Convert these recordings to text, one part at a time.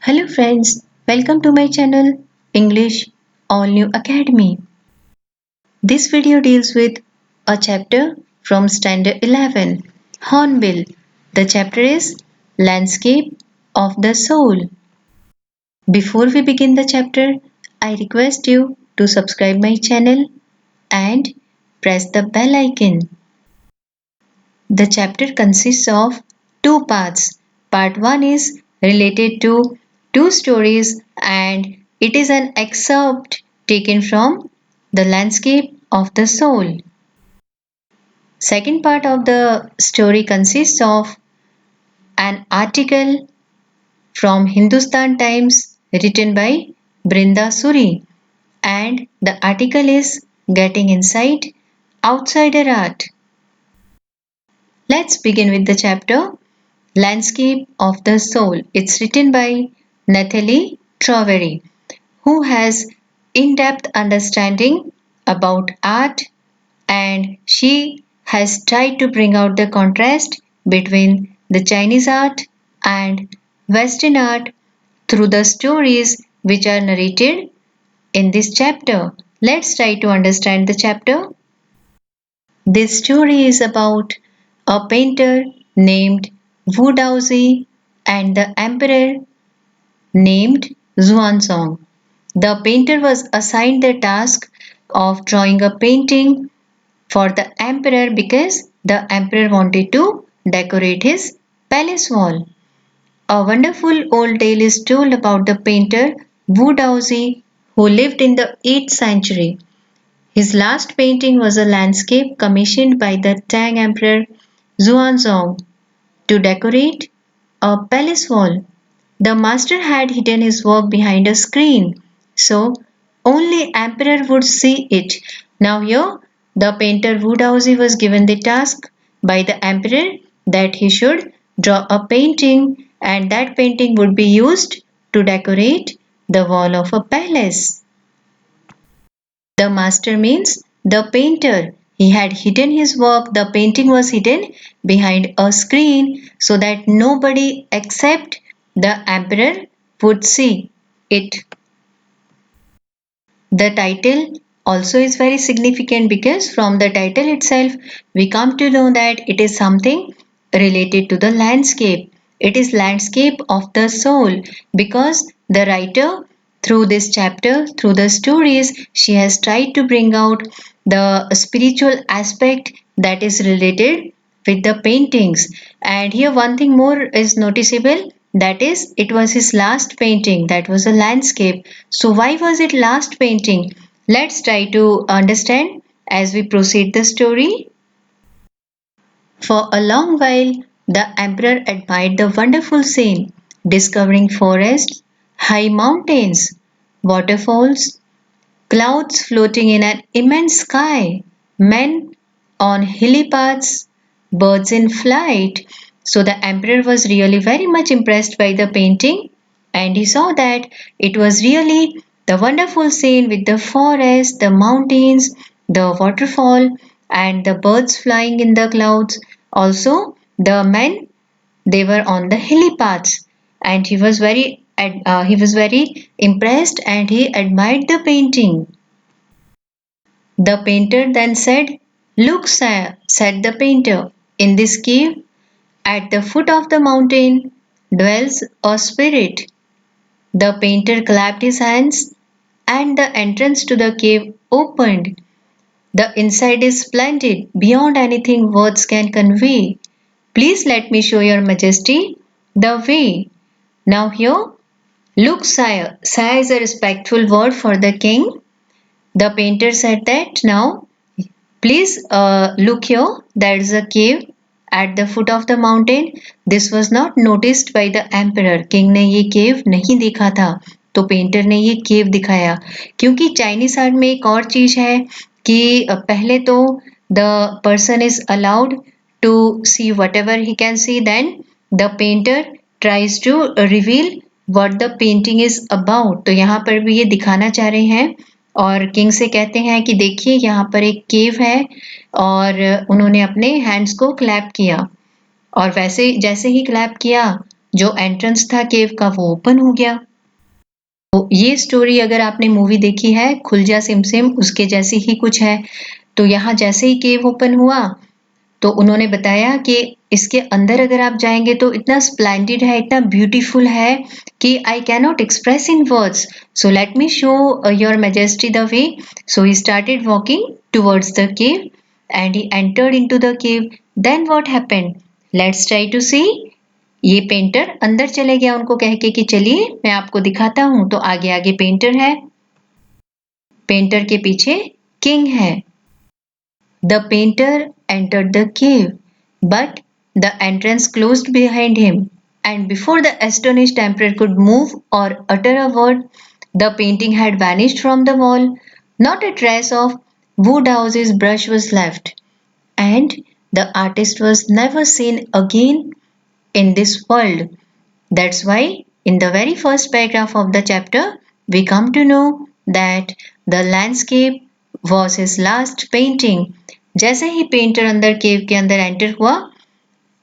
Hello friends, welcome to my channel English All New Academy. This video deals with a chapter from Standard 11, Hornbill. The chapter is Landscape of the Soul. Before we begin the chapter, I request you to subscribe my channel and press the bell icon. The chapter consists of two parts. Part 1 is related to two stories and it is an excerpt taken from The Landscape of the Soul. Second part of the story consists of an article from Hindustan Times written by Brinda Suri, and the article is Getting Insight Outsider Art. Let's begin with the chapter Landscape of the Soul. It's written by Nathalie Trovery, who has in-depth understanding about art, and she has tried to bring out the contrast between the Chinese art and Western art through the stories which are narrated in this chapter. Let's try to understand the chapter. This story is about a painter named Wu Daozi and the emperor named Xuanzong. The painter was assigned the task of drawing a painting for the emperor because the emperor wanted to decorate his palace wall. A wonderful old tale is told about the painter Wu Daozi who lived in the 8th century. His last painting was a landscape commissioned by the Tang Emperor Xuanzong to decorate a palace wall. The master had hidden his work behind a screen, so only emperor would see it. Now here, the painter Wu Daozi was given the task by the emperor that he should draw a painting, and that painting would be used to decorate the wall of a palace. The master means the painter. He had hidden his work. The painting was hidden behind a screen so that nobody except the emperor would see it. The title also is very significant because from the title itself we come to know that it is something related to the landscape. It is landscape of the soul because the writer through this chapter, through the stories, she has tried to bring out the spiritual aspect that is related with the paintings. And here one thing more is noticeable, that is it was his last painting, that was a landscape. So why was it last painting? Let's try to understand as we proceed the story. For a long while the emperor admired the wonderful scene, discovering forests, high mountains, waterfalls, clouds floating in an immense sky, men on hilly paths, birds in flight. So the emperor was really very much impressed by the painting, and he saw that it was really the wonderful scene with the forest, the mountains, the waterfall, and the birds flying in the clouds. Also, the men, they were on the hilly paths, and he was very impressed and he admired the painting. The painter then said, "Look, sire," said the painter, "in this cave, at the foot of the mountain, dwells a spirit." The painter clapped his hands, and the entrance to the cave opened. "The inside is splendid, beyond anything words can convey. Please let me show your majesty the way." Now here, "Look, sire." Sire is a respectful word for the king. The painter said that now, please look here, there is a cave at the foot of the mountain. This was not noticed by the emperor. King ने ये cave नहीं देखा था, तो painter ने ये cave दिखाया. क्योंकि चाइनीस आर्ट में एक और चीज है कि पहले तो the person is allowed to see whatever he can see, then the painter tries to reveal what the painting is about. तो यहाँ पर भी ये दिखाना चाह रहे हैं और किंग से कहते हैं कि देखिए यहाँ पर एक केव है, और उन्होंने अपने हैंड्स को क्लैप किया, और वैसे जैसे ही क्लैप किया जो एंट्रेंस था केव का वो ओपन हो गया। तो ये स्टोरी अगर आपने मूवी देखी है खुल जा सिम सिम उसके जैसी ही कुछ है। तो यहाँ जैसे ही केव ओपन हुआ तो उन्होंने बताया कि इसके अंदर अगर आप जाएंगे तो इतना स्प्लेंडिड है, इतना ब्यूटीफुल है कि I cannot express in words, so let me show your majesty the way. So he started walking towards the cave and he entered into the cave. Then what happened, let's try to see. ये painter अंदर चले गया उनको कह के कि चलिए मैं आपको दिखाता हूं। तो आगे आगे पेंटर है, पेंटर के पीछे किंग है। The painter entered the cave, but the entrance closed behind him, and before the astonished emperor could move or utter a word, the painting had vanished from the wall. Not a trace of Woodhouse's brush was left, and the artist was never seen again in this world. That's why, in the very first paragraph of the chapter, we come to know that the landscape was his last painting. जैसे ही painter अंदर केव के अंदर enter हुआ,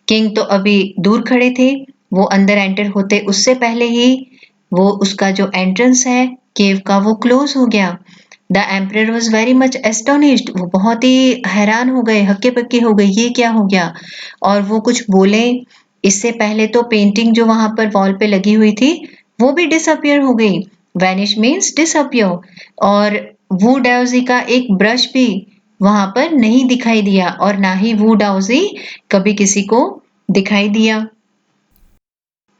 king तो अभी दूर खड़े थे, वो अंदर एंटर होते उससे पहले ही वो उसका जो एंट्रेंस है केव का वो क्लोज हो गया। The emperor was very much astonished, वो बहुत ही हैरान हो गए, हक्के पक्के हो गए, ये क्या हो गया। और वो कुछ बोले इससे पहले तो पेंटिंग जो वहां पर वॉल पे लगी हुई थी वो भी डिसअपियर हो गई। Vanish means disappear. और वू डाउजी का एक ब्रश भी वहां पर नहीं दिखाई दिया और ना ही वू डाउजी कभी किसी को दिखाई दिया।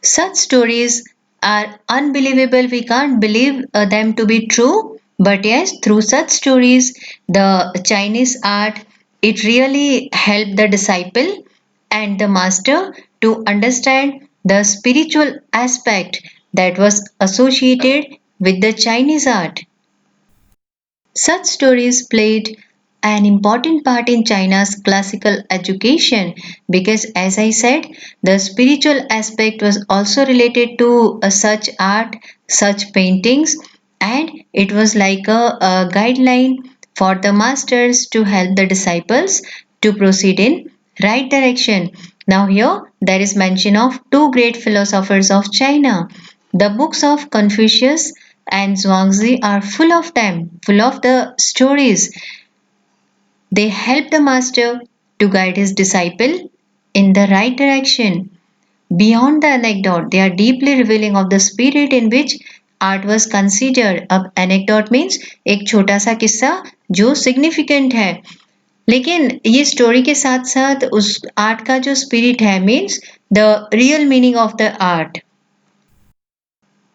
Such stories are unbelievable. We can't believe them to be true. But yes, through such stories, the Chinese art, it really helped the disciple and the master to understand the spiritual aspect that was associated with the Chinese art. Such stories played an important part in China's classical education because, as I said, the spiritual aspect was also related to such art, such paintings, and it was like a guideline for the masters to help the disciples to proceed in right direction. Now, here there is mention of two great philosophers of China. The books of Confucius and Zhuangzi are full of them, full of the stories. They help the master to guide his disciple in the right direction. Beyond the anecdote, they are deeply revealing of the spirit in which art was considered. अब anecdote means एक छोटा सा किस्सा जो significant है, लेकिन ये story के साथ साथ उस आर्ट का जो स्पिरिट है means the real meaning of the art.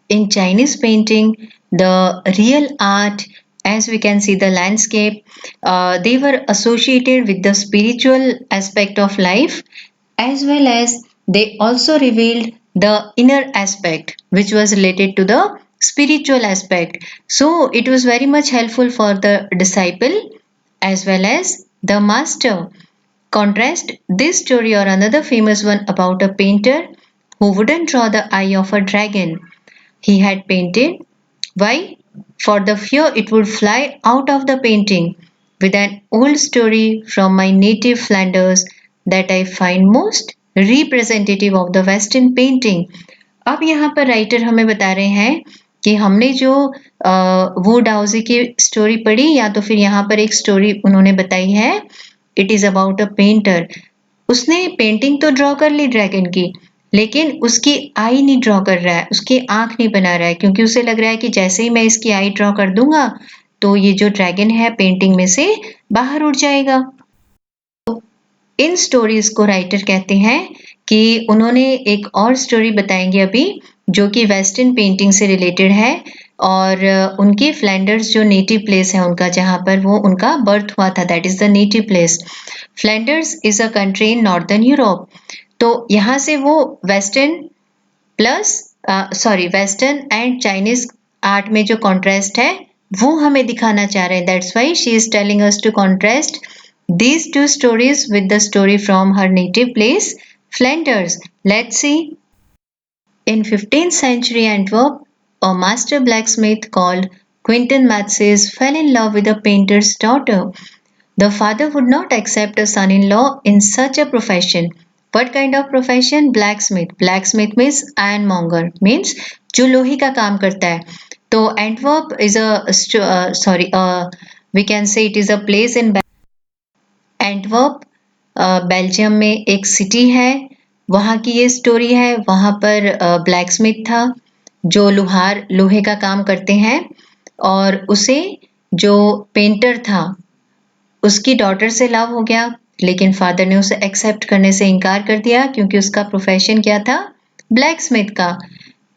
In Chinese painting, the real art, as we can see the landscape, they were associated with the spiritual aspect of life as well as they also revealed the inner aspect which was related to the spiritual aspect. So it was very much helpful for the disciple as well as the master. Contrast this story or another famous one about a painter who wouldn't draw the eye of a dragon he had painted. Why? For the fear it would fly out of the painting, with an old story from my native Flanders that I find most representative of the Western painting. अब यहाँ पर writer हमें बता रहे हैं कि हमने जो वुड हाउसी की स्टोरी पढ़ी या तो फिर यहाँ पर एक स्टोरी उन्होंने बताई है, it is about a painter. उसने पेंटिंग तो ड्रॉ कर ली ड्रैगन की, लेकिन उसकी आई नहीं ड्रॉ कर रहा है, उसकी आंख नहीं बना रहा है, क्योंकि उसे लग रहा है कि जैसे ही मैं इसकी आई ड्रॉ कर दूंगा तो ये जो ड्रैगन है पेंटिंग में से बाहर उड़ जाएगा। इन स्टोरीज को राइटर कहते हैं कि उन्होंने एक और स्टोरी बताएंगे अभी जो कि वेस्टर्न पेंटिंग से रिलेटेड है और उनके फ्लैंडर्स जो नेटिव प्लेस है उनका जहां पर वो उनका बर्थ हुआ था, that is the native place. Flanders is a country in northern Europe. तो यहाँ से वो western plus western and Chinese art में जो कॉन्ट्रास्ट है वो हमें दिखाना चाह रहे हैं। That's why she is telling us to contrast these two stories with the story from her native place, Flanders. Let's see. In 15th century Antwerp, a master blacksmith called Quentin Matsys fell in love with a painter's daughter. The father would not accept a son-in-law in such a profession, What kind of profession? Blacksmith. Blacksmith means ironmonger, means जो लोहे का काम करता है. तो Antwerp is we can say it is a place in Antwerp Belgium में एक city है. वहाँ की ये स्टोरी है. वहाँ पर ब्लैकस्मिथ था जो लोहे का काम करते हैं, और उसे जो पेंटर था उसकी डॉटर से लव हो गया, लेकिन फादर ने उसे एक्सेप्ट करने से इनकार कर दिया क्योंकि उसका प्रोफेशन क्या था? ब्लैकस्मिथ का.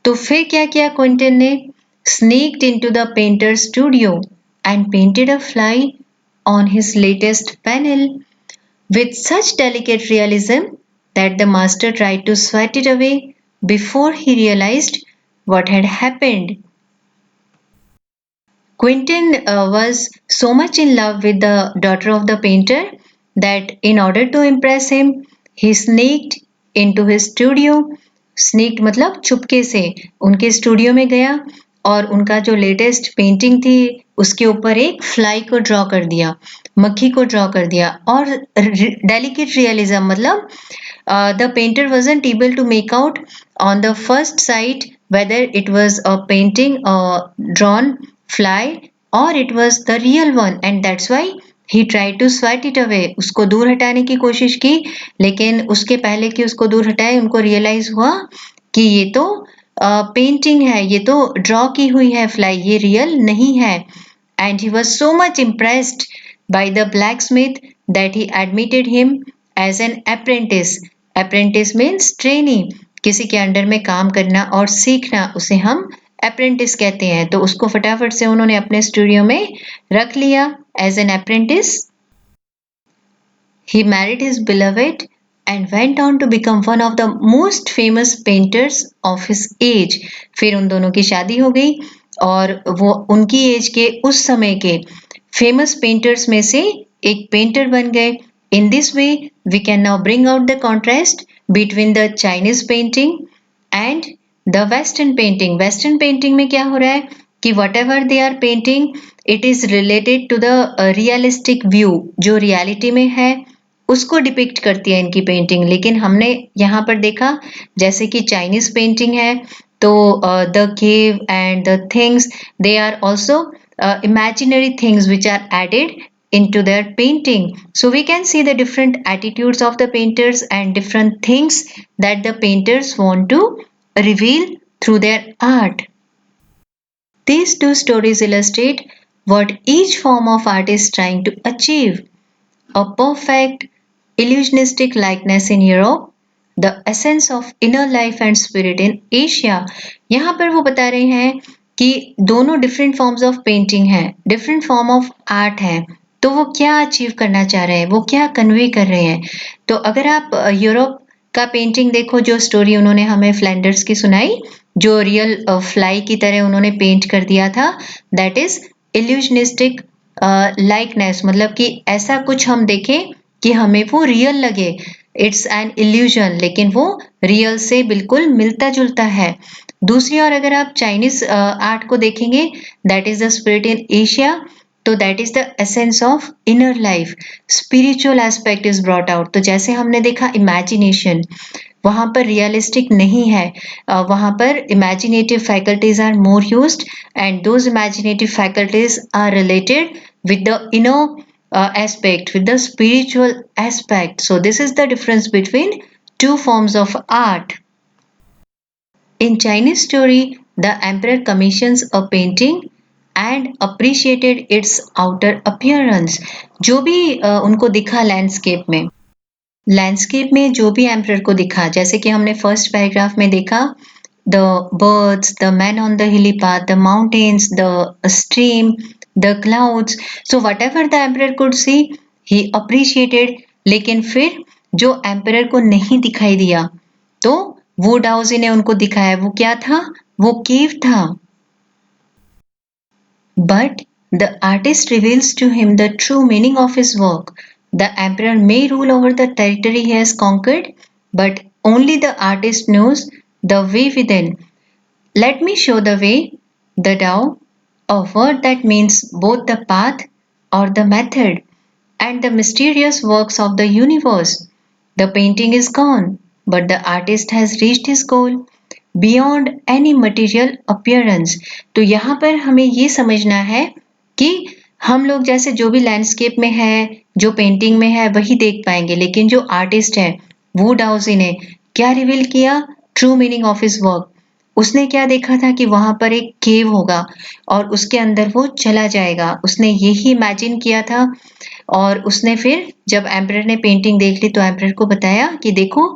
तो फिर क्या किया क्विंटन ने? Sneaked into the painter studio and painted a fly on his latest panel with such delicate realism that the master tried to sweat it away before he realized what had happened. Quentin was so much in love with the daughter of the painter that in order to impress him, he sneaked into his studio. Sneaked मतलब चुपके से उनके studio में गया और उनका जो latest painting थी उसके ऊपर एक फ्लाई को ड्रॉ कर दिया, मक्खी को ड्रॉ कर दिया. और डेलिकेट रियलिज्म मतलब the painter wasn't able to make out on the first sight whether it was a painting drawn fly or it was the real one, and that's why he tried to swat it away. उसको दूर हटाने की कोशिश की, लेकिन उसके पहले कि उसको दूर हटाए उनको रियलाइज हुआ कि ये तो पेंटिंग है, ये तो ड्रॉ की हुई है फ्लाई, ये रियल नहीं है. And he was so much impressed by the blacksmith that he admitted him as an apprentice. Apprentice means trainee. किसी के अंडर में काम करना और सीखना उसे हम अप्रेंटिस कहते हैं. तो उसको फटाफट से उन्होंने अपने स्टूडियो में रख लिया as an apprentice. He married his beloved and went on to become one of the most famous painters of his age. फिर उन दोनों की शादी हो गई और वो उनकी एज के उस समय के फेमस पेंटर्स में से एक पेंटर बन गए. In this way, we can now bring out the contrast between the Chinese painting and the Western painting. Western painting में क्या हो रहा है कि whatever they are painting, it is related to the realistic view. जो reality में है उसको डिपिक्ट करती है इनकी पेंटिंग. लेकिन हमने यहाँ पर देखा जैसे कि चाइनीज पेंटिंग है तो the cave and the things they are also imaginary things which are added into their painting. So we can see the different attitudes of the painters and different things that the painters want to reveal through their art. These two stories illustrate what each form of art is trying to achieve. A perfect illusionistic likeness in Europe, the essence of inner life and spirit in Asia. यहाँ पर वो बता रहे हैं कि दोनों different forms of painting हैं, different form of art है. तो वो क्या अचीव करना चाह रहे हैं, वो क्या कन्वे कर रहे हैं. तो अगर आप यूरोप का पेंटिंग देखो, जो स्टोरी उन्होंने हमें फ्लैंडर्स की सुनाई, जो रियल फ्लाई की तरह उन्होंने पेंट कर दिया था, दैट इज इल्यूजनिस्टिक लाइकनेस. मतलब कि ऐसा कुछ हम देखें कि हमें वो रियल लगे. इट्स एन इल्यूजन, लेकिन वो रियल से बिल्कुल मिलता जुलता है. दूसरी ओर अगर आप चाइनीज आर्ट को देखेंगे, that is the spirit in Asia. तो that is the essence of inner life, spiritual aspect is brought out. तो जैसे हमने देखा इमेजिनेशन, वहाँ पर रियलिस्टिक नहीं है, वहाँ पर imaginative faculties are more used and those imaginative faculties are related with the inner aspect, with the spiritual aspect. So this is the difference between two forms of art. In Chinese story, the emperor commissions a painting and appreciated its outer appearance. जो भी उनको दिखा landscape में जो भी emperor को दिखा, जैसे कि हमने फर्स्ट पैराग्राफ में देखा, the birds, the man on the hilly path, the mountains, the stream, the clouds. So whatever the emperor could see, he appreciated. लेकिन फिर जो emperor को नहीं दिखाई दिया, तो वो डाउजी ने उनको दिखाया. वो क्या था? वो केव था. But the artist reveals to him the true meaning of his work. The emperor may rule over the territory he has conquered, but only the artist knows the way within. Let me show the way, the Tao, a word that means both the path or the method and the mysterious works of the universe. The painting is gone, but the artist has reached his goal beyond any material appearance. तो यहाँ पर हमें ये समझना है कि हम लोग जैसे जो भी लैंडस्केप में है, जो पेंटिंग में है वही देख पाएंगे, लेकिन जो आर्टिस्ट है वू डाउजी ने क्या रिवील किया? True meaning of his work. उसने क्या देखा था कि वहां पर एक केव होगा और उसके अंदर वो चला जाएगा, उसने यही इमेजिन किया था। और उसने फिर जब एम्परर ने पेंटिंग देख ली तो एम्परर को बताया कि देखो,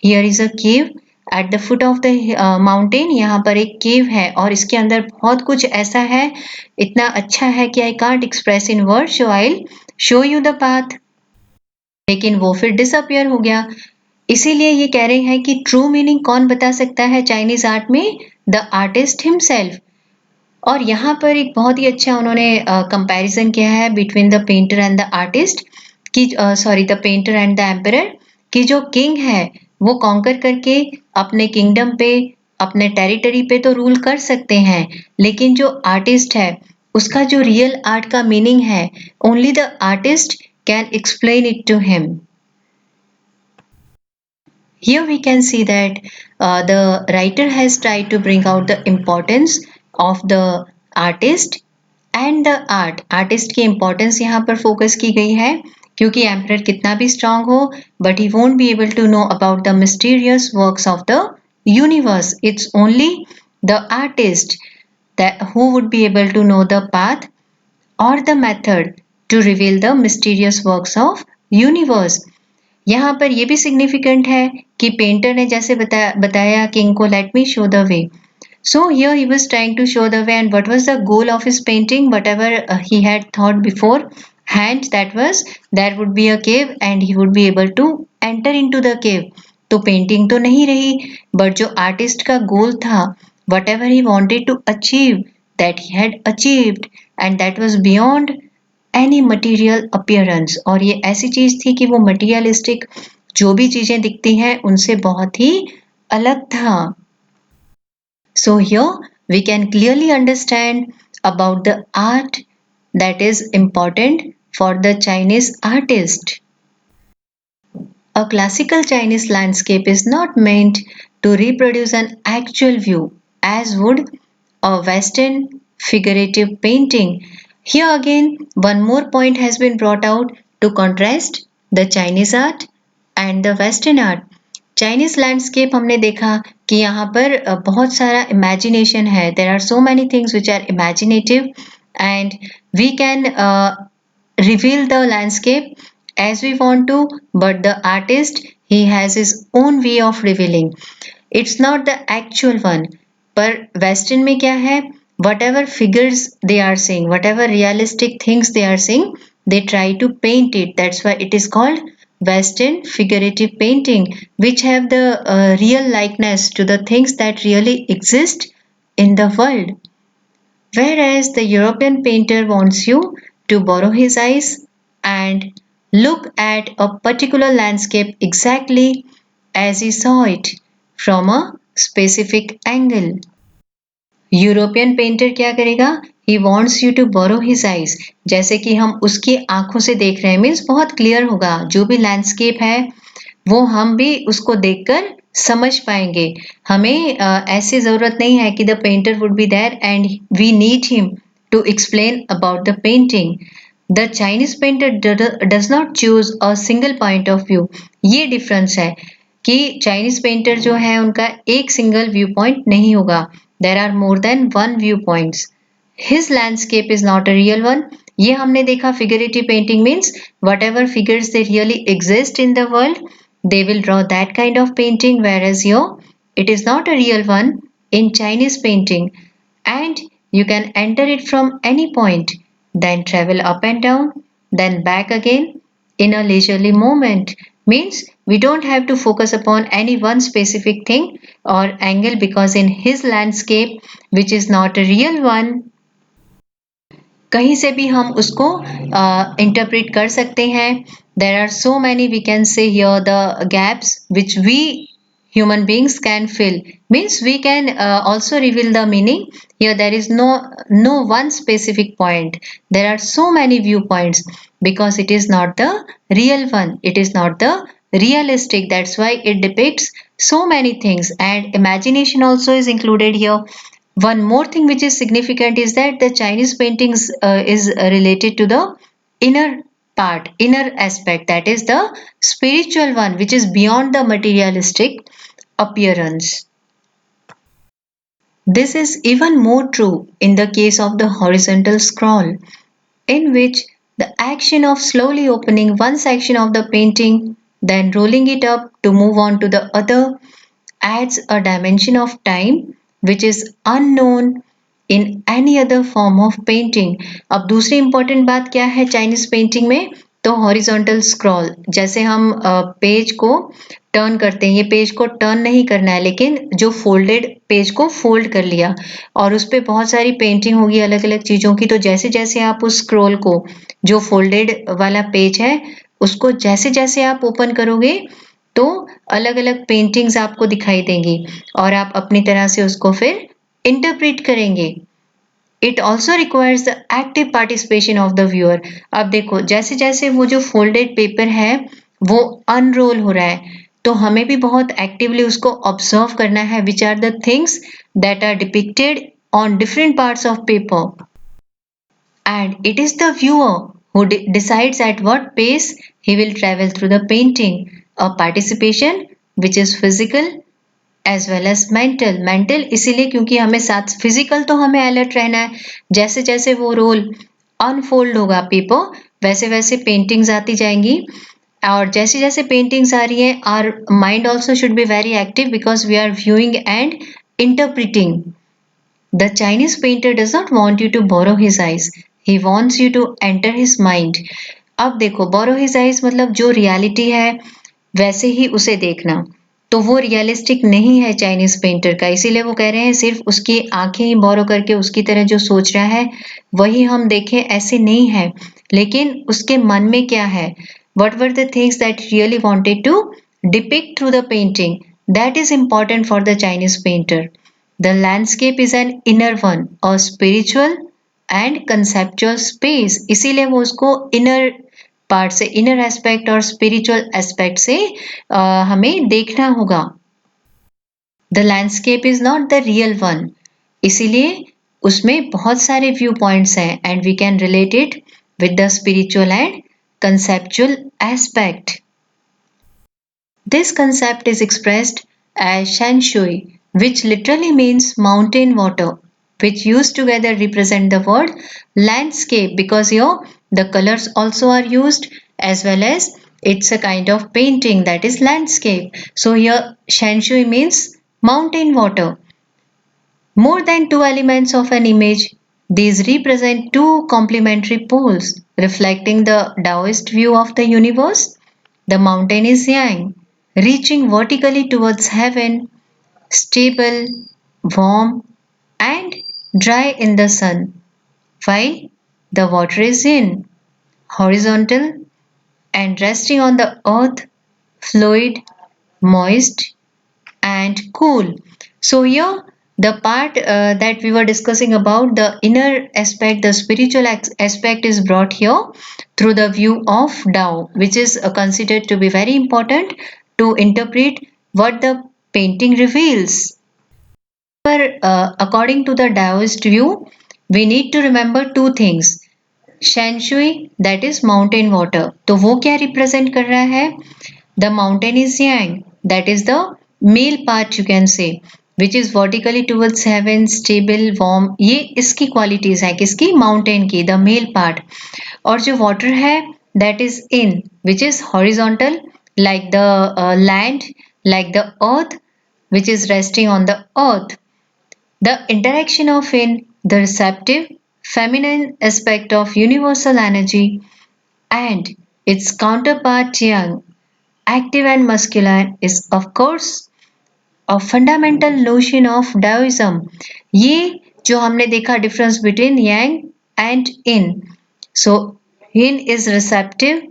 here is a cave at the foot of the mountain, यहाँ पर एक केव है और इसके अंदर बहुत कुछ ऐसा है, इतना अच्छा है कि I can't express in word, so I show you the path. लेकिन वो फिर डिसअपियर हो गया। इसीलिए ये कह रहे हैं कि ट्रू मीनिंग कौन बता सकता है चाइनीज आर्ट में? The artist himself. और यहाँ पर एक बहुत ही अच्छा उन्होंने कंपैरिजन किया है between the painter and the artist कि sorry the painter and the emperor, कि जो किंग है वो कॉन्कर करके अपने किंगडम पे, अपने टेरिटरी पे तो रूल कर सकते हैं, लेकिन जो आर्टिस्ट है उसका जो रियल आर्ट का मीनिंग है, only the artist can explain it to him. Here we can see that the writer has tried to bring out the importance of the artist and the art. Artist की importance यहाँ पर focus की गई है क्योंकि emperor कितना भी strong हो, but he won't be able to know about the mysterious works of the universe. It's only the artist that who would be able to know the path or the method to reveal the mysterious works of universe. यहाँ पर ये भी significant है कि painter ने जैसे बताया king को, late me show the way. So here he was trying to show the way, and what was the goal of his painting? Whatever he had thought beforehand, that was there would be a cave and he would be able to enter into the cave. तो painting तो नहीं रही, but जो artist का गोल था, whatever he wanted to achieve, that he had achieved, and that was beyond any material appearance. और ये ऐसी चीज थी कि वो मटीरियलिस्टिक जो भी चीजें दिखती हैं उनसे बहुत ही अलग था। So here we can clearly understand about the art that is important for the Chinese artist. A classical Chinese landscape is not meant to reproduce an actual view as would a Western figurative painting. Here again, one more point has been brought out to contrast the Chinese art and the Western art. Chinese landscape हमने देखा कि यहाँ पर बहुत सारा imagination है. There are so many things which are imaginative and we can reveal the landscape as we want to, but the artist, he has his own way of revealing. It's not the actual one. पर western में क्या है? Whatever figures they are seeing, whatever realistic things they are seeing, they try to paint it. That's why it is called Western figurative painting, which have the real likeness to the things that really exist in the world. Whereas the European painter wants you to borrow his eyes and look at a particular landscape exactly as he saw it from a specific angle. European painter क्या करेगा? He wants you to borrow his eyes, जैसे कि हम उसकी आंखों से देख रहे हैं, मीन्स बहुत क्लियर होगा जो भी लैंडस्केप है वो हम भी उसको देखकर समझ पाएंगे। हमें ऐसी जरूरत नहीं है कि the painter would be there and we need him to explain about the painting. The Chinese painter does not choose a single point of view. ये डिफरेंस है कि चाइनीज पेंटर जो है उनका एक सिंगल व्यू पॉइंट नहीं होगा, there are more than one view points. His landscape is not a real one. ये हमने देखा figurative painting means whatever figures they really exist in the world, they will draw that kind of painting, whereas here it is not a real one in Chinese painting, and you can enter it from any point, then travel up and down, then back again in a leisurely moment. Means we don't have to focus upon any one specific thing or angle, because in his landscape, which is not a real one, कहीं से भी हम उसको interpret कर सकते हैं। There are so many we can see here the gaps which we human beings can fill, means we can also reveal the meaning. Here there is no one specific point, there are so many viewpoints, because it is not the real one, it is not the realistic. That's why it depicts so many things, and imagination also is included here. One more thing which is significant is that the Chinese paintings is related to the inner part, inner aspect, that is the spiritual one, which is beyond the materialistic appearance. This is even more true in the case of the horizontal scroll, in which the action of slowly opening one section of the painting, then rolling it up to move on to the other, adds a dimension of time which is unknown in any other form of painting. अब दूसरी important बात क्या है Chinese painting में, तो horizontal scroll, जैसे हम page को टर्न करते हैं, ये पेज को टर्न नहीं करना है लेकिन जो फोल्डेड पेज को फोल्ड कर लिया और उस पर बहुत सारी पेंटिंग होगी अलग अलग चीज़ों की, तो जैसे जैसे आप उस स्क्रॉल को, जो फोल्डेड वाला पेज है, उसको जैसे जैसे आप ओपन करोगे तो अलग अलग पेंटिंग्स आपको दिखाई देंगी और आप अपनी तरह से उसको फिर इंटरप्रेट करेंगे. It also requires the active participation of the viewer. अब देखो जैसे जैसे वो जो फोल्डेड पेपर है वो अनरोल हो रहा है, तो हमें भी बहुत एक्टिवली उसको ऑब्जर्व करना है, which are the things that are depicted on different parts of paper. And it is the viewer who decides at what pace he will travel through the painting. A participation which is physical as well as mental. Mental इसीलिए क्योंकि हमें साथ physical तो हमें alert रहना है, जैसे जैसे वो रोल अनफोल्ड होगा पेपर वैसे वैसे पेंटिंग्स आती जाएंगी, और जैसे जैसे पेंटिंग्स आ रही हैं our mind also should be very active because we are viewing and interpreting. The Chinese painter does not want you to borrow his eyes. He wants you to enter his mind. अब देखो borrow his eyes मतलब जो reality है वैसे ही उसे देखना, तो वो रियलिस्टिक नहीं है चाइनीज पेंटर का, इसीलिए वो कह रहे हैं सिर्फ उसकी आंखें ही बोरो करके उसकी तरह जो सोच रहा है वही हम देखें, ऐसे नहीं है, लेकिन उसके मन में क्या है, what were the things that he really wanted to depict through the painting, that is important for the Chinese painter. The landscape is an inner one, a spiritual and conceptual space. इसीलिए वो उसको inner part से, inner aspect और spiritual aspect से हमें देखना होगा. The landscape is not the real one, इसीलिए उसमें बहुत सारे व्यू पॉइंट्स हैं and we can relate it with the spiritual and conceptual aspect. This concept is expressed as shan shui, which literally means mountain water, which used together represent the word landscape because here the colors also are used as well as it's a kind of painting that is landscape. So here shan shui means mountain water. More than two elements of an image, these represent two complementary poles reflecting the Taoist view of the universe. The mountain is yang, reaching vertically towards heaven, stable, warm, and dry in the sun, while the water is yin, horizontal, and resting on the earth, fluid, moist, and cool. So here the part that we were discussing about the inner aspect, the spiritual aspect is brought here through the view of Tao, which is considered to be very important to interpret what the painting reveals. According to the Taoist view, we need to remember two things. Shan Shui, that is mountain water. तो वो क्या represent कर रहा है? The mountain is yang, that is the male part you can say, which is vertically towards heaven, stable, warm. ये इसकी qualities है, किसकी? Mountain की, the male part. और जो water है, that is in, which is horizontal, like the land, like the earth, which is resting on the earth. The interaction of in, the receptive, feminine aspect of universal energy, and its counterpart yang, active and masculine, is of course a fundamental notion of Taoism. ये जो हमने देखा difference between yang and yin. So yin is receptive,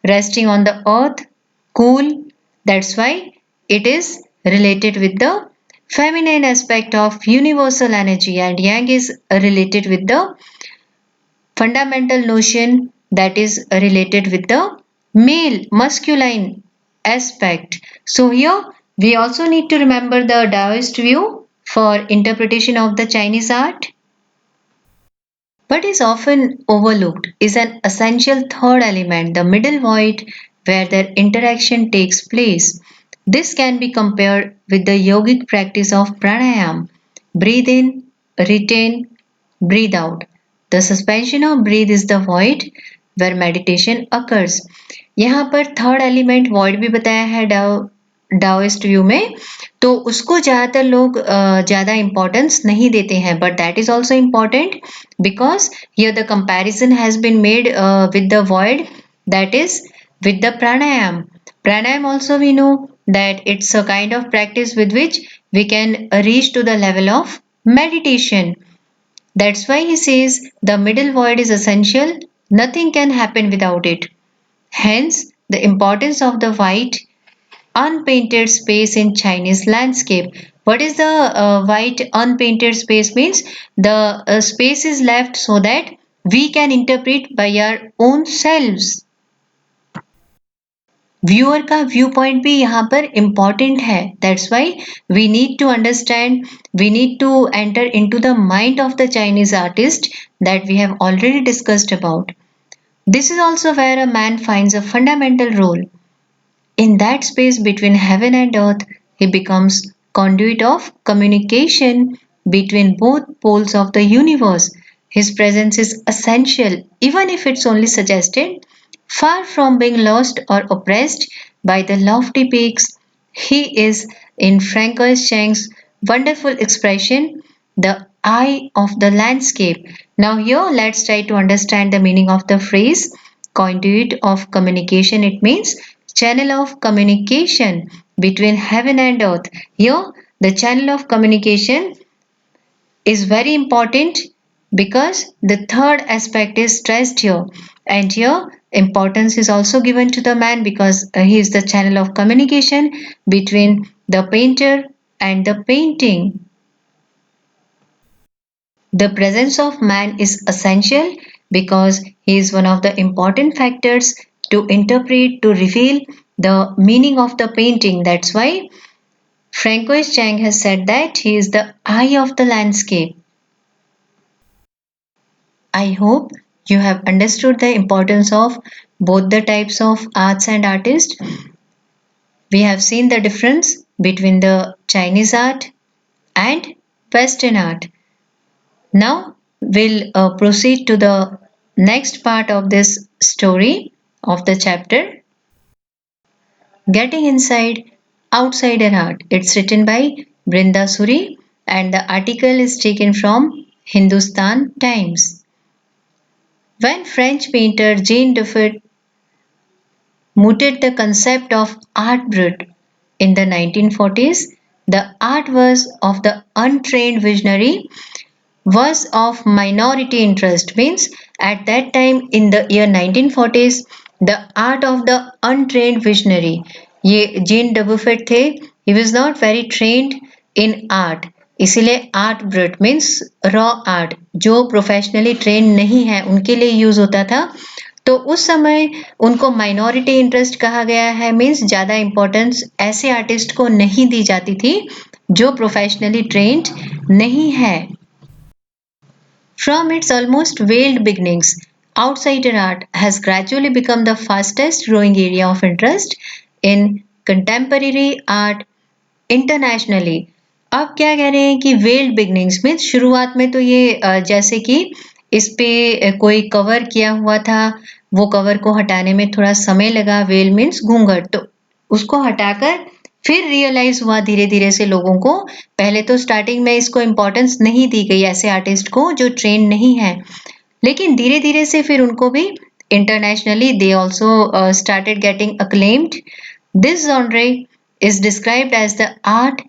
resting on the earth, cool. That's why it is related with the feminine aspect of universal energy, and yang is related with the fundamental notion that is related with the male, masculine aspect. So here we also need to remember the Taoist view for interpretation of the Chinese art. What is often overlooked is an essential third element, the middle void, where their interaction takes place. This can be compared with the yogic practice of pranayam. Breathe in, retain, breathe out. The suspension of breath is the void where meditation occurs. यहाँ पर third element void भी बताया है डाओइस्ट view में, तो उसको ज़्यादातर लोग ज़्यादा इम्पोर्टेंस नहीं देते हैं, but that is also important because here the comparison has been made with the void, that is with the pranayam. Pranayam also we know that it's a kind of practice with which we can reach to the level of meditation. That's why he says the middle void is essential, nothing can happen without it. Hence the importance of the white unpainted space in Chinese landscape. What is the white unpainted space means? The space is left so that we can interpret by our own selves. Viewer का view point भी यहाँ पर important है. That's why we need to understand, we need to enter into the mind of the Chinese artist that we have already discussed about. This is also where a man finds a fundamental role. In that space between heaven and earth, he becomes conduit of communication between both poles of the universe. His presence is essential, even if it's only suggested. Far from being lost or oppressed by the lofty peaks, he is, in Francois Chang's wonderful expression, the eye of the landscape. Now, here let's try to understand the meaning of the phrase conduit of communication. It means channel of communication between heaven and earth. Here, the channel of communication is very important because the third aspect is stressed here, and here importance is also given to the man because he is the channel of communication between the painter and the painting. The presence of man is essential because he is one of the important factors to interpret, to reveal the meaning of the painting. That's why Francois Chang has said that he is the eye of the landscape. I hope you have understood the importance of both the types of arts and artists. We have seen the difference between the Chinese art and Western art. Now we'll proceed to the next part of this story of the chapter, Getting Inside Outsider Art. It's written by Brinda Suri and the article is taken from Hindustan Times. When French painter Jean Dubuffet mooted the concept of art brut in the 1940s, the art was of the untrained visionary was of minority interest. Means at that time in the year 1940s, the art of the untrained visionary, ये gene डबुफेट थे, he was not very trained in art, इसीलिए art brought means raw art जो professionally train नहीं है उनके लिए use होता था. तो उस समय उनको माइनॉरिटी इंटरेस्ट कहा गया है, मीन्स ज़्यादा इम्पोर्टेंस ऐसे आर्टिस्ट को नहीं दी जाती थी जो प्रोफेशनली ट्रेंड नहीं है. From its almost veiled beginnings, outsider art has gradually become the fastest growing area of interest in contemporary art internationally. अब क्या कह रहे हैं कि वेल्ड बिगनिंग्स में शुरुआत में तो ये जैसे कि इस पे कोई कवर किया हुआ था, वो कवर को हटाने में थोड़ा समय लगा. वेल मीन्स घूंघट, तो उसको हटाकर फिर रियलाइज हुआ धीरे धीरे से लोगों को. पहले तो स्टार्टिंग में इसको इम्पोर्टेंस नहीं दी गई ऐसे आर्टिस्ट को जो ट्रेन नहीं है, लेकिन धीरे धीरे से फिर उनको भी internationally they also started getting acclaimed. This genre is described as the art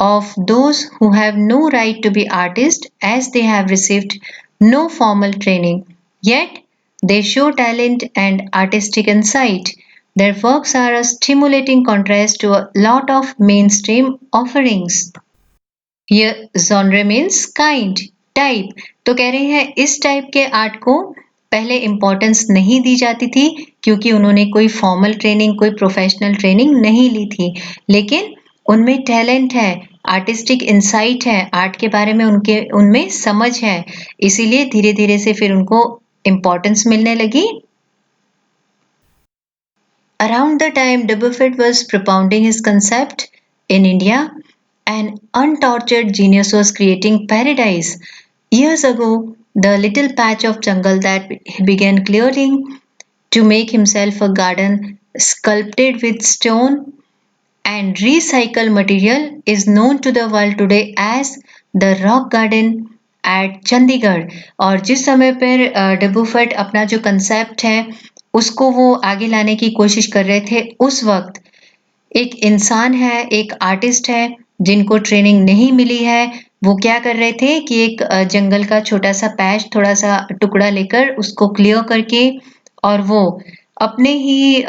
of those who have no right to be artists as they have received no formal training, yet they show talent and artistic insight. Their works are a stimulating contrast to a lot of mainstream offerings. Here genre means kind, type. तो कह रहे हैं इस type के art को पहले importance नहीं दी जाती थी क्योंकि उन्होंने कोई फॉर्मल ट्रेनिंग, कोई प्रोफेशनल ट्रेनिंग नहीं ली थी, लेकिन उनमें टैलेंट है, आर्टिस्टिक इंसाइट है, आर्ट के बारे में उनमें समझ है, इसीलिए धीरे धीरे से फिर उनको इम्पोर्टेंस मिलने लगी. Around the time Dubuffet was propounding his concept in India, an untortured genius was creating paradise. Years ago, the little patch of jungle that he began clearing to make himself a garden sculpted with stone and recycled material is known to the world today as the Rock Garden at Chandigarh. और जिस समय पर डब्बूफट अपना जो concept है उसको वो आगे लाने की कोशिश कर रहे थे, उस वक्त एक इंसान है, एक आर्टिस्ट है जिनको ट्रेनिंग नहीं मिली है, वो क्या कर रहे थे कि एक जंगल का छोटा सा पैच, थोड़ा सा टुकड़ा लेकर उसको क्लियर करके और वो अपने ही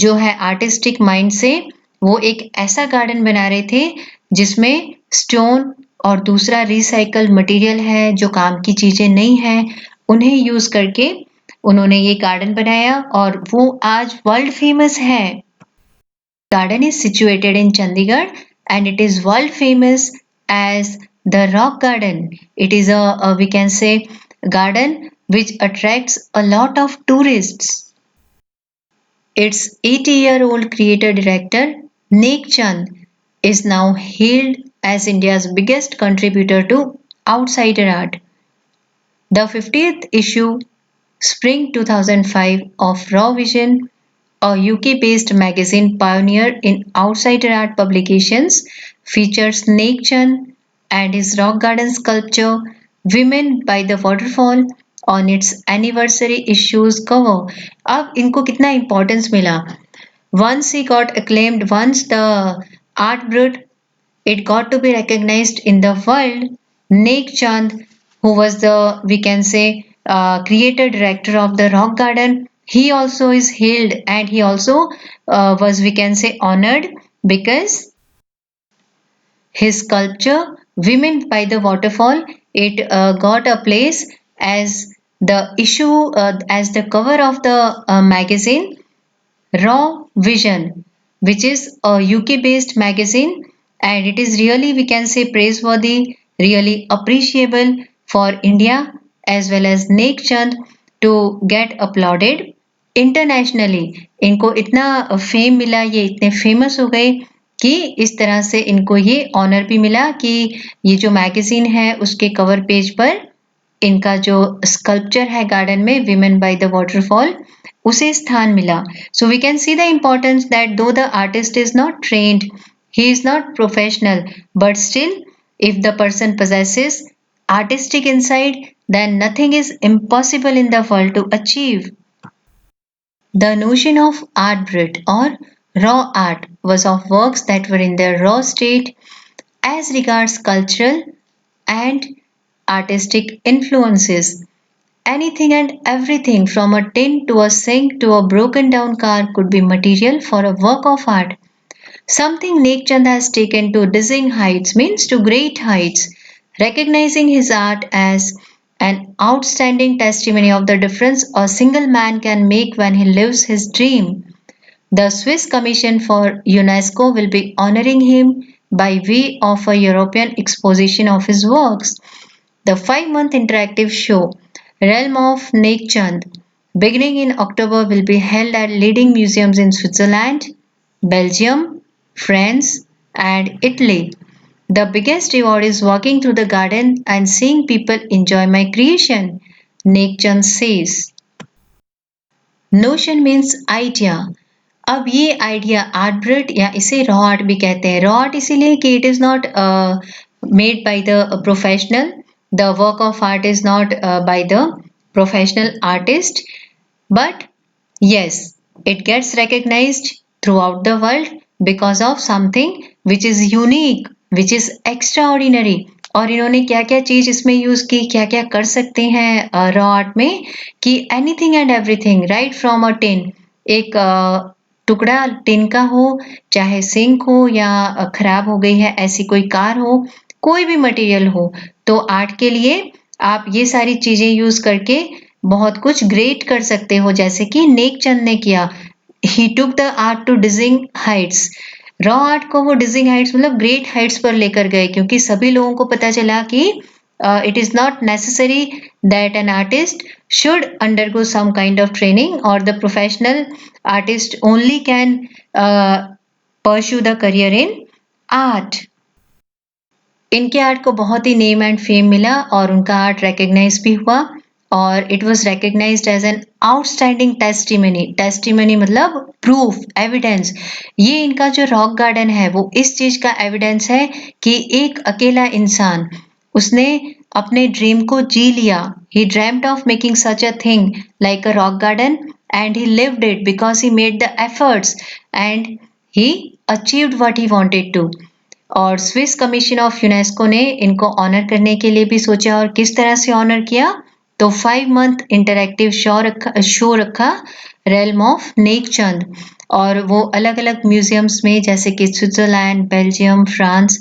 जो है आर्टिस्टिक माइंड से वो एक ऐसा गार्डन बना रहे थे जिसमें स्टोन और दूसरा रिसाइकल मटेरियल है, जो काम की चीजें नहीं है, उन्हें यूज करके उन्होंने ये गार्डन बनाया और वो आज वर्ल्ड फेमस है. Garden is situated in Chandigarh and it is world famous as the Rock Garden. It is a we can say garden which attracts a lot of tourists. Its 80-year-old creator director Nek Chand is now hailed as India's biggest contributor to outsider art. The 50th issue, Spring 2005 of Raw Vision, a UK-based magazine pioneer in outsider art publications, features Snake Chand and his rock garden sculpture Women by the Waterfall on its anniversary issues cover. अब इनको कितना importance मिला. Once he got acclaimed, once the art brut, it got to be recognized in the world. Nek Chand, who was the, we can say, creator director of the Rock Garden, he also is hailed and he also was, we can say, honored because his sculpture Women by the Waterfall, it got a place as the issue, as the cover of the magazine Raw Vision, which is a UK based magazine, and it is really, we can say, praiseworthy, really appreciable for India as well as Nek Chand to get applauded internationally. इनको इतना fame मिला, ये इतने famous हो गए कि इस तरह से इनको ये ऑनर भी मिला कि ये जो मैगजीन है उसके कवर पेज पर इनका जो स्कल्पचर है गार्डन में विमेन बाय द वाटरफॉल उसे स्थान मिला. So we can see the importance that though the artist is not trained, he is not professional, but still if the person possesses artistic insight, then nothing is impossible in the world to achieve. The notion of art brut or raw art was of works that were in their raw state as regards cultural and artistic influences. Anything and everything from a tin to a sink to a broken down car could be material for a work of art. Something Nek Chand has taken to dizzying heights means to great heights, recognizing his art as an outstanding testimony of the difference a single man can make when he lives his dream. The Swiss Commission for UNESCO will be honoring him by way of a European exposition of his works. The 5-month interactive show, Realm of Nek Chand, beginning in October, will be held at leading museums in Switzerland, Belgium, France, and Italy. The biggest reward is walking through the garden and seeing people enjoy my creation, Nek Chand says. Notion means idea. अब ये idea art ब्रिट या इसे raw art भी कहते हैं. Raw art इसीलिए कि it is not made by the professional, the work of art is not by the professional artist, but yes, it gets recognized throughout the world because of something which is unique, which is extraordinary. और इन्होंने क्या क्या चीज इसमें use की, क्या क्या कर सकते हैं रॉ आर्ट में कि anything and everything right from a tin, एक टुकड़ा टिन का हो, चाहे सिंक हो या खराब हो गई है ऐसी कोई कार हो, कोई भी मटेरियल हो, तो आर्ट के लिए आप ये सारी चीजें यूज करके बहुत कुछ ग्रेट कर सकते हो, जैसे कि नेकचंद ने किया। He took the art to dizzying heights. Raw art को वो डिजिंग हाइट्स मतलब ग्रेट हाइट्स पर लेकर गए, क्योंकि सभी लोगों को पता चला कि it is not necessary that an artist should undergo some kind of training, or the professional artist only can pursue the career in art. इनके आर्ट को बहुत ही नेम एंड फेम मिला और उनका आर्ट रिकग्नाइज भी हुआ, और it was recognised as an outstanding testimony. Testimony मतलब प्रूफ, एविडेंस। ये इनका जो रॉक गार्डन है वो इस चीज का एविडेंस है कि एक अकेला इंसान, उसने अपने ड्रीम को जी लिया। He dreamed of making such a thing like a rock garden, and he lived it because he made the efforts, and he achieved what he wanted to. और स्विस कमीशन ऑफ यूनेस्को ने इनको honour करने के लिए भी सोचा, और किस तरह से ऑनर किया, तो 5 मंथ इंटरैक्टिव शो रखा रेलम ऑफ नेकचंद, और वो अलग अलग म्यूजियम्स में जैसे कि स्विट्जरलैंड, बेल्जियम, फ्रांस,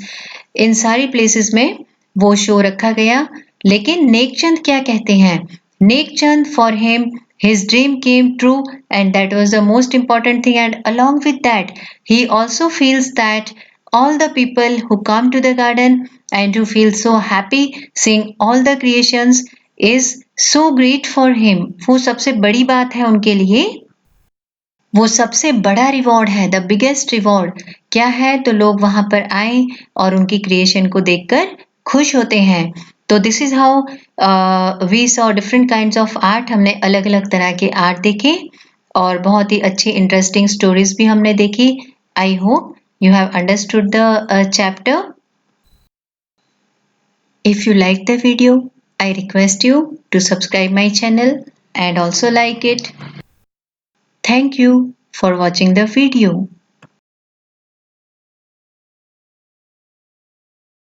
इन सारी प्लेसेस में वो शो रखा गया। लेकिन नेकचंद क्या कहते हैं? Nek Chand, for him his dream came true, and that was the most important thing, and along with that he also feels that all the people who come to the garden and who feel so happy seeing all the creations is so great for him. वो सबसे बड़ी बात है उनके लिए, वो सबसे बड़ा रिवॉर्ड है, द बिगेस्ट रिवॉर्ड। क्या है? तो लोग वहां पर आए और उनकी क्रिएशन को देखकर खुश होते हैं। तो this is how we saw different kinds of art. हमने अलग अलग तरह के आर्ट देखे और बहुत ही अच्छी इंटरेस्टिंग स्टोरीज भी हमने देखी। I hope you have understood the chapter. If you like the video, I request you to subscribe my channel and also like it. Thank you for watching the video.